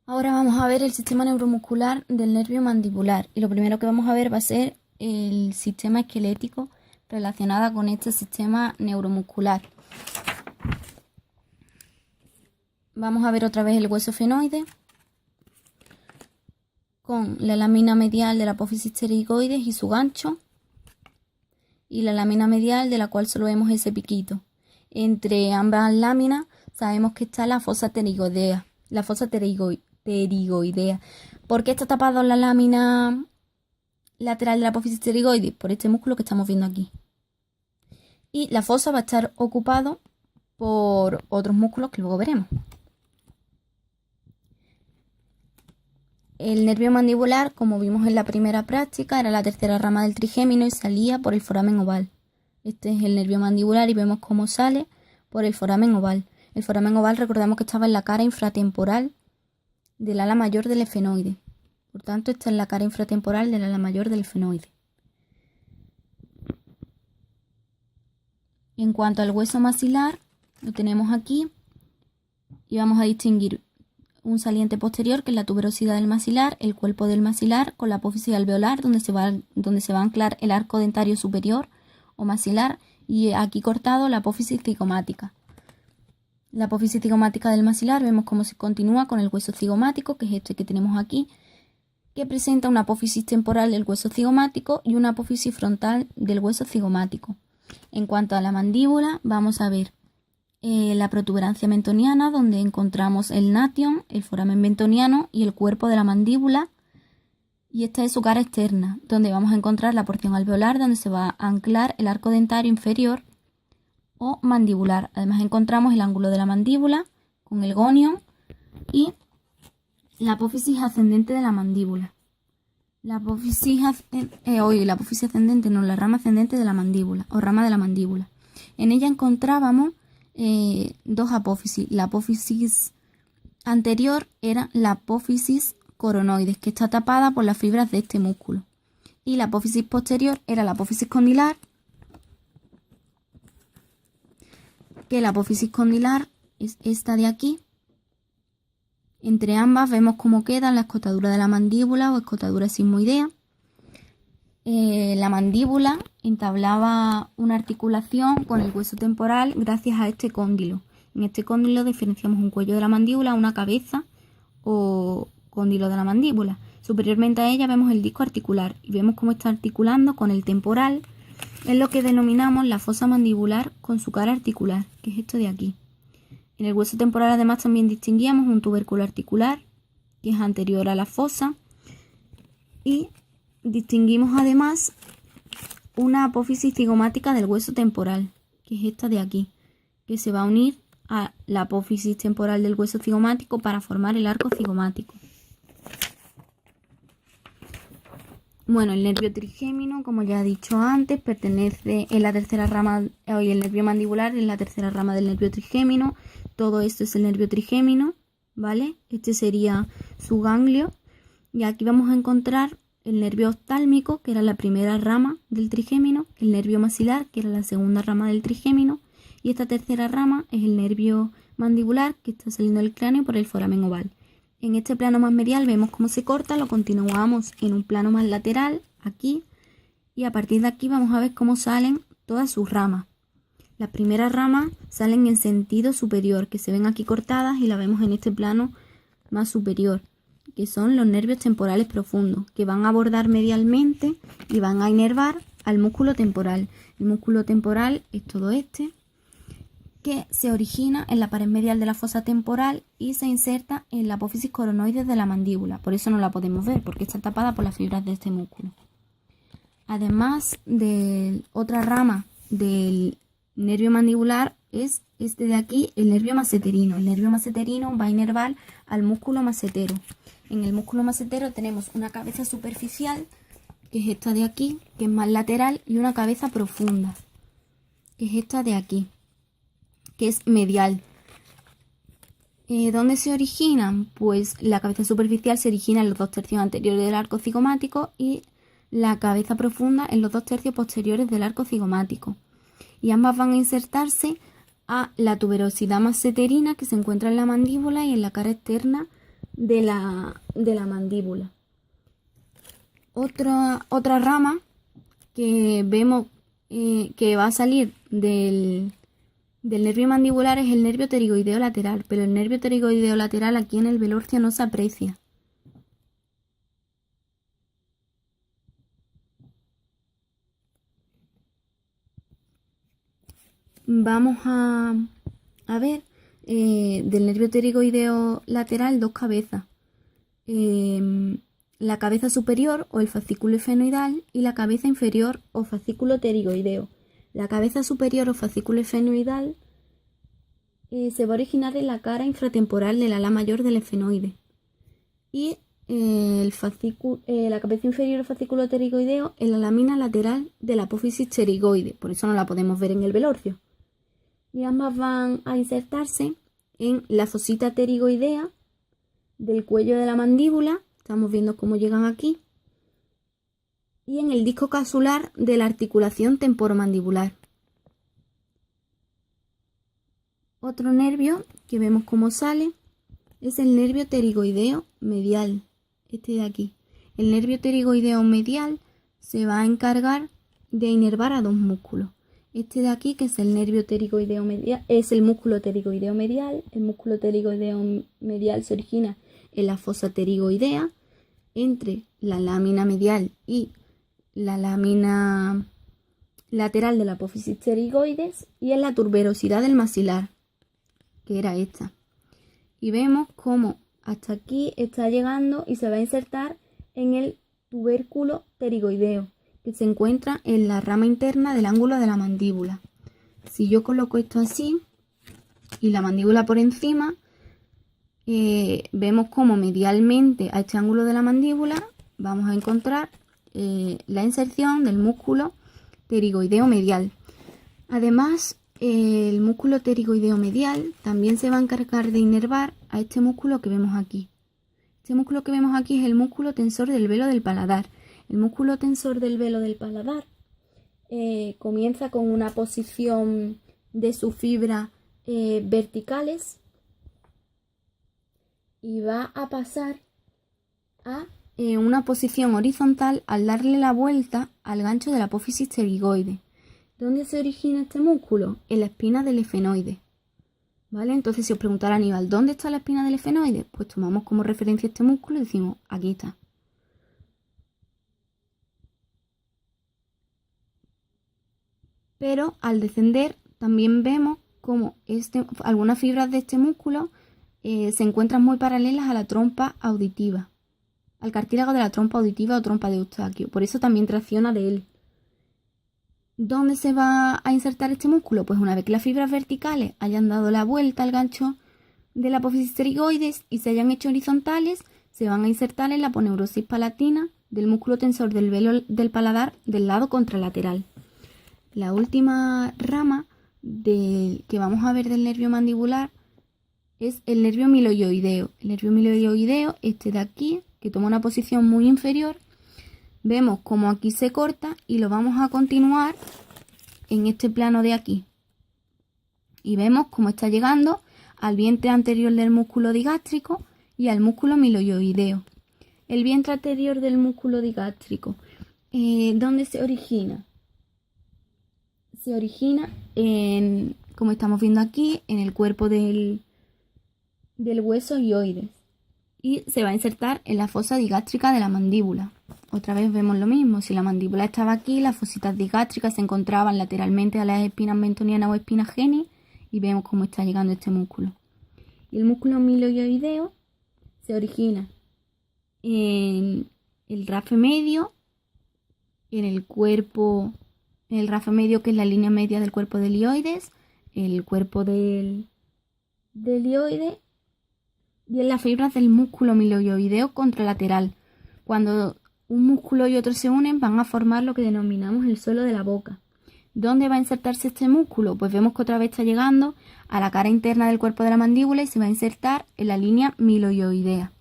Ahora vamos a ver el sistema neuromuscular del nervio mandibular y lo primero que vamos a ver va a ser el sistema esquelético relacionado con este sistema neuromuscular. Vamos a ver otra vez el hueso fenoide con la lámina medial de la apófisis pterigoides y su gancho y la lámina medial de la cual solo vemos ese piquito. Entre ambas láminas sabemos que está la fosa pterigoidea. ¿Por qué está tapado la lámina lateral de la apófisis pterigoides? Por este músculo que estamos viendo aquí. Y la fosa va a estar ocupado por otros músculos que luego veremos. El nervio mandibular, como vimos en la primera práctica, era la tercera rama del trigémino y salía por el foramen oval. Este es el nervio mandibular y vemos cómo sale por el foramen oval. El foramen oval recordamos que estaba en la cara infratemporal del ala mayor del efenoide. Por tanto, esta es la cara infratemporal del ala mayor del efenoide. En cuanto al hueso maxilar, lo tenemos aquí y vamos a distinguir un saliente posterior, que es la tuberosidad del maxilar, el cuerpo del maxilar con la apófisis alveolar, donde se va a anclar el arco dentario superior o maxilar, y aquí cortado la apófisis cigomática. La apófisis cigomática del maxilar vemos cómo se continúa con el hueso cigomático, que es este que tenemos aquí, que presenta una apófisis temporal del hueso cigomático y una apófisis frontal del hueso cigomático. En cuanto a la mandíbula, vamos a ver la protuberancia mentoniana, donde encontramos el nation, el foramen mentoniano y el cuerpo de la mandíbula. Y esta es su cara externa, donde vamos a encontrar la porción alveolar, donde se va a anclar el arco dentario inferior o mandibular. Además encontramos el ángulo de la mandíbula con el gonion y la apófisis ascendente de la mandíbula. La apófisis ascendente, no, la rama ascendente de la mandíbula o rama de la mandíbula. En ella encontrábamos dos apófisis. La apófisis anterior era la apófisis coronoides, que está tapada por las fibras de este músculo. Y la apófisis posterior era la apófisis condilar, que la apófisis condilar es esta de aquí. Entre ambas vemos cómo queda la escotadura de la mandíbula o escotadura sigmoidea. La mandíbula entablaba una articulación con el hueso temporal gracias a este cóndilo. En este cóndilo diferenciamos un cuello de la mandíbula, una cabeza o cóndilo de la mandíbula. Superiormente a ella vemos el disco articular y vemos cómo está articulando con el temporal. Es lo que denominamos la fosa mandibular con su cara articular, que es esto de aquí. En el hueso temporal además también distinguíamos un tubérculo articular, que es anterior a la fosa, y distinguimos además una apófisis cigomática del hueso temporal, que es esta de aquí, que se va a unir a la apófisis temporal del hueso cigomático para formar el arco cigomático. Bueno, el nervio trigémino, como ya he dicho antes, pertenece en la tercera rama, hoy el nervio mandibular en la tercera rama del nervio trigémino. Todo esto es el nervio trigémino, ¿vale? Este sería su ganglio. Y aquí vamos a encontrar el nervio oftálmico, que era la primera rama del trigémino, el nervio maxilar, que era la segunda rama del trigémino, y esta tercera rama es el nervio mandibular, que está saliendo del cráneo por el foramen oval. En este plano más medial vemos cómo se corta, lo continuamos en un plano más lateral, aquí, y a partir de aquí vamos a ver cómo salen todas sus ramas. Las primeras ramas salen en sentido superior, que se ven aquí cortadas y la vemos en este plano más superior, que son los nervios temporales profundos, que van a abordar medialmente y van a inervar al músculo temporal. El músculo temporal es todo este, que se origina en la pared medial de la fosa temporal y se inserta en la apófisis coronoides de la mandíbula. Por eso no la podemos ver, porque está tapada por las fibras de este músculo. Además de otra rama del nervio mandibular es este de aquí, el nervio maseterino. El nervio maseterino va a inervar al músculo masetero. En el músculo masetero tenemos una cabeza superficial, que es esta de aquí, que es más lateral, y una cabeza profunda, que es esta de aquí, que es medial. ¿Dónde se originan? Pues la cabeza superficial se origina en los 2/3 anteriores del arco cigomático y la cabeza profunda en los 2/3 posteriores del arco cigomático. Y ambas van a insertarse a la tuberosidad maseterina, que se encuentra en la mandíbula y en la cara externa de la mandíbula. Otra rama que vemos que va a salir del nervio mandibular es el nervio pterigoideo lateral, pero el nervio pterigoideo lateral aquí en el velorcio no se aprecia. Vamos a ver del nervio pterigoideo lateral dos cabezas. La cabeza superior o el fascículo esfenoidal y la cabeza inferior o fascículo pterigoideo. La cabeza superior o fascículo esfenoidal se va a originar en la cara infratemporal del ala mayor del esfenoide. Y la cabeza inferior o fascículo pterigoideo en la lámina lateral de la apófisis pterigoide. Por eso no la podemos ver en el velorcio. Y ambas van a insertarse en la fosita pterigoidea del cuello de la mandíbula. Estamos viendo cómo llegan aquí. Y en el disco capsular de la articulación temporomandibular. Otro nervio que vemos cómo sale es el nervio pterigoideo medial, este de aquí. El nervio pterigoideo medial se va a encargar de inervar a dos músculos. Este de aquí, que es el nervio pterigoideo medial, es el músculo pterigoideo medial. El músculo pterigoideo medial se origina en la fosa pterigoidea, entre la lámina medial y la lámina lateral de la apófisis pterigoides, y en la tuberosidad del maxilar, que era esta. Y vemos cómo hasta aquí está llegando y se va a insertar en el tubérculo pterigoideo, que se encuentra en la rama interna del ángulo de la mandíbula. Si yo coloco esto así y la mandíbula por encima, vemos cómo medialmente a este ángulo de la mandíbula vamos a encontrar la inserción del músculo pterigoideo medial. Además, el músculo pterigoideo medial también se va a encargar de inervar a este músculo que vemos aquí. Este músculo que vemos aquí es el músculo tensor del velo del paladar. El músculo tensor del velo del paladar comienza con una posición de sus fibras verticales y va a pasar a una posición horizontal al darle la vuelta al gancho de la apófisis pterigoide. ¿Dónde se origina este músculo? En la espina del esfenoide. ¿Vale? Entonces, si os preguntara Aníbal, ¿dónde está la espina del esfenoide? Pues tomamos como referencia este músculo y decimos, aquí está. Pero al descender también vemos como algunas fibras de este músculo se encuentran muy paralelas a la trompa auditiva, al cartílago de la trompa auditiva o trompa de Eustaquio. Por eso también tracciona de él. ¿Dónde se va a insertar este músculo? Pues una vez que las fibras verticales hayan dado la vuelta al gancho de la apófisis pterigoides y se hayan hecho horizontales, se van a insertar en la aponeurosis palatina del músculo tensor del velo del paladar del lado contralateral. La última rama que vamos a ver del nervio mandibular es el nervio miloioideo. El nervio miloioideo, este de aquí, que toma una posición muy inferior, vemos cómo aquí se corta y lo vamos a continuar en este plano de aquí. Y vemos cómo está llegando al vientre anterior del músculo digástrico y al músculo miloioideo. El vientre anterior del músculo digástrico, ¿dónde se origina? Se origina como estamos viendo aquí, en el cuerpo del hueso hioides. Y se va a insertar en la fosa digástrica de la mandíbula. Otra vez vemos lo mismo. Si la mandíbula estaba aquí, las fositas digástricas se encontraban lateralmente a las espinas mentonianas o espinas geni, y vemos cómo está llegando este músculo. Y el músculo miloioideo se origina en el rafe medio, en el rafe medio, que es la línea media del cuerpo del hioides, el cuerpo del hioide, y en las fibras del músculo miloioideo contralateral. Cuando un músculo y otro se unen, van a formar lo que denominamos el suelo de la boca. ¿Dónde va a insertarse este músculo? Pues vemos que otra vez está llegando a la cara interna del cuerpo de la mandíbula y se va a insertar en la línea miloioidea.